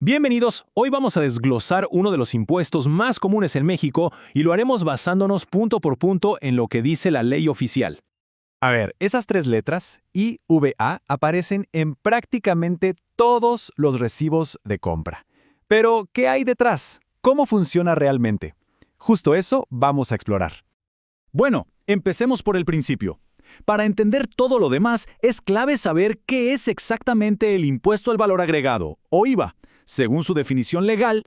Bienvenidos, hoy vamos a desglosar uno de los impuestos más comunes en México y lo haremos basándonos punto por punto en lo que dice la ley oficial. A ver, esas tres letras, IVA, aparecen en prácticamente todos los recibos de compra. Pero, ¿qué hay detrás? ¿Cómo funciona realmente? Justo eso vamos a explorar. Bueno, empecemos por el principio. Para entender todo lo demás, es clave saber qué es exactamente el impuesto al valor agregado, o IVA, según su definición legal.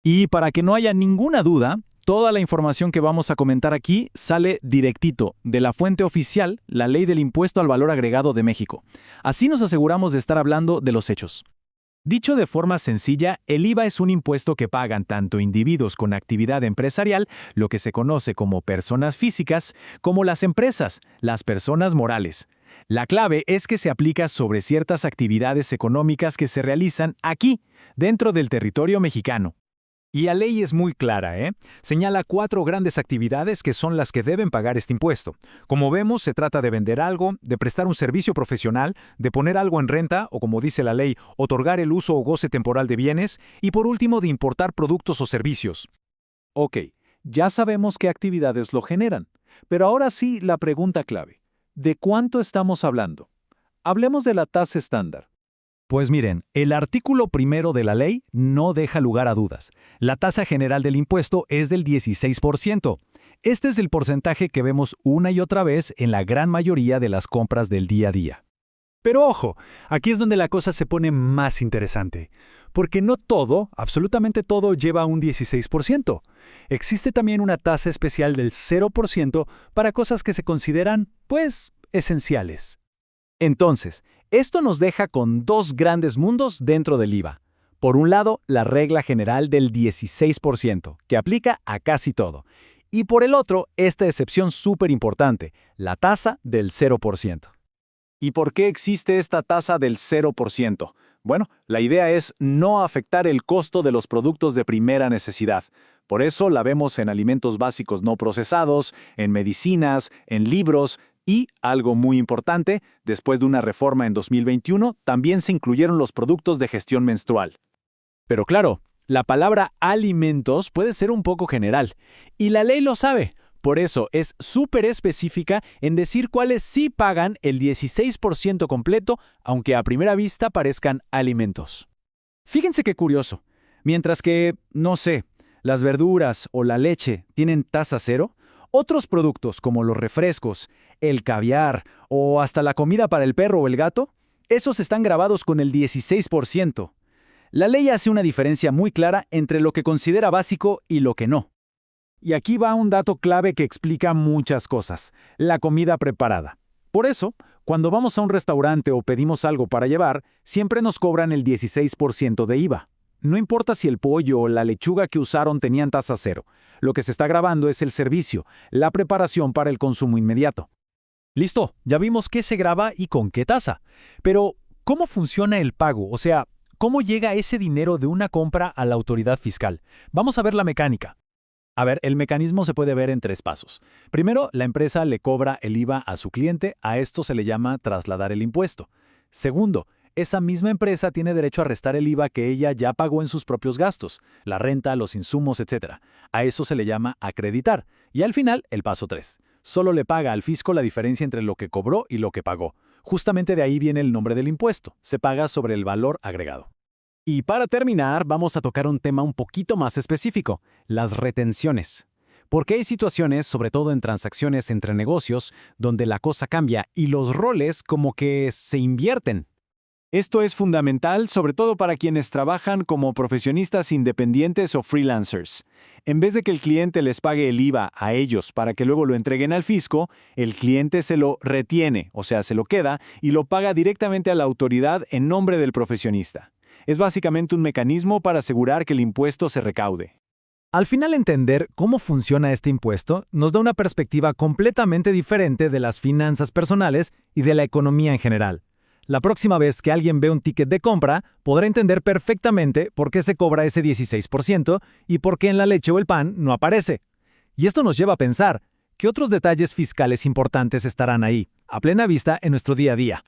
Y para que no haya ninguna duda, toda la información que vamos a comentar aquí sale directito de la fuente oficial, la Ley del Impuesto al Valor Agregado de México. Así nos aseguramos de estar hablando de los hechos. Dicho de forma sencilla, el IVA es un impuesto que pagan tanto individuos con actividad empresarial, lo que se conoce como personas físicas, como las empresas, las personas morales. La clave es que se aplica sobre ciertas actividades económicas que se realizan aquí, dentro del territorio mexicano. Y la ley es muy clara, Señala 4 grandes actividades que son las que deben pagar este impuesto. Como vemos, se trata de vender algo, de prestar un servicio profesional, de poner algo en renta, o como dice la ley, otorgar el uso o goce temporal de bienes, y por último, de importar productos o servicios. Ok, ya sabemos qué actividades lo generan, pero ahora sí la pregunta clave. ¿De cuánto estamos hablando? Hablemos de la tasa estándar. Pues miren, el artículo primero de la ley no deja lugar a dudas. La tasa general del impuesto es del 16%. Este es el porcentaje que vemos una y otra vez en la gran mayoría de las compras del día a día. Pero ojo, aquí es donde la cosa se pone más interesante, porque no todo, absolutamente todo, lleva un 16%. Existe también una tasa especial del 0% para cosas que se consideran, pues, esenciales. Entonces, esto nos deja con 2 grandes mundos dentro del IVA. Por un lado, la regla general del 16%, que aplica a casi todo. Y por el otro, esta excepción súper importante, la tasa del 0%. ¿Y por qué existe esta tasa del 0%? Bueno, la idea es no afectar el costo de los productos de primera necesidad. Por eso la vemos en alimentos básicos no procesados, en medicinas, en libros. Y, algo muy importante, después de una reforma en 2021, también se incluyeron los productos de gestión menstrual. Pero claro, la palabra alimentos puede ser un poco general, y la ley lo sabe. Por eso es súper específica en decir cuáles sí pagan el 16% completo, aunque a primera vista parezcan alimentos. Fíjense qué curioso. Mientras que, no sé, las verduras o la leche tienen tasa cero, otros productos como los refrescos, el caviar o hasta la comida para el perro o el gato, esos están grabados con el 16%. La ley hace una diferencia muy clara entre lo que considera básico y lo que no. Y aquí va un dato clave que explica muchas cosas: la comida preparada. Por eso, cuando vamos a un restaurante o pedimos algo para llevar, siempre nos cobran el 16% de IVA. No importa si el pollo o la lechuga que usaron tenían tasa cero. Lo que se está grabando es el servicio, la preparación para el consumo inmediato. Listo, ya vimos qué se graba y con qué tasa. Pero, ¿cómo funciona el pago? O sea, ¿cómo llega ese dinero de una compra a la autoridad fiscal? Vamos a ver la mecánica. A ver, el mecanismo se puede ver en 3 pasos. Primero, la empresa le cobra el IVA a su cliente, a esto se le llama trasladar el impuesto. Segundo, esa misma empresa tiene derecho a restar el IVA que ella ya pagó en sus propios gastos, la renta, los insumos, etc. A eso se le llama acreditar. Y al final, el paso 3. Solo le paga al fisco la diferencia entre lo que cobró y lo que pagó. Justamente de ahí viene el nombre del impuesto. Se paga sobre el valor agregado. Y para terminar, vamos a tocar un tema un poquito más específico: las retenciones. Porque hay situaciones, sobre todo en transacciones entre negocios, donde la cosa cambia y los roles como que se invierten. Esto es fundamental, sobre todo para quienes trabajan como profesionistas independientes o freelancers. En vez de que el cliente les pague el IVA a ellos para que luego lo entreguen al fisco, el cliente se lo retiene, o sea, se lo queda y lo paga directamente a la autoridad en nombre del profesionista. Es básicamente un mecanismo para asegurar que el impuesto se recaude. Al final, entender cómo funciona este impuesto nos da una perspectiva completamente diferente de las finanzas personales y de la economía en general. La próxima vez que alguien ve un ticket de compra, podrá entender perfectamente por qué se cobra ese 16% y por qué en la leche o el pan no aparece. Y esto nos lleva a pensar, ¿qué otros detalles fiscales importantes estarán ahí, a plena vista en nuestro día a día?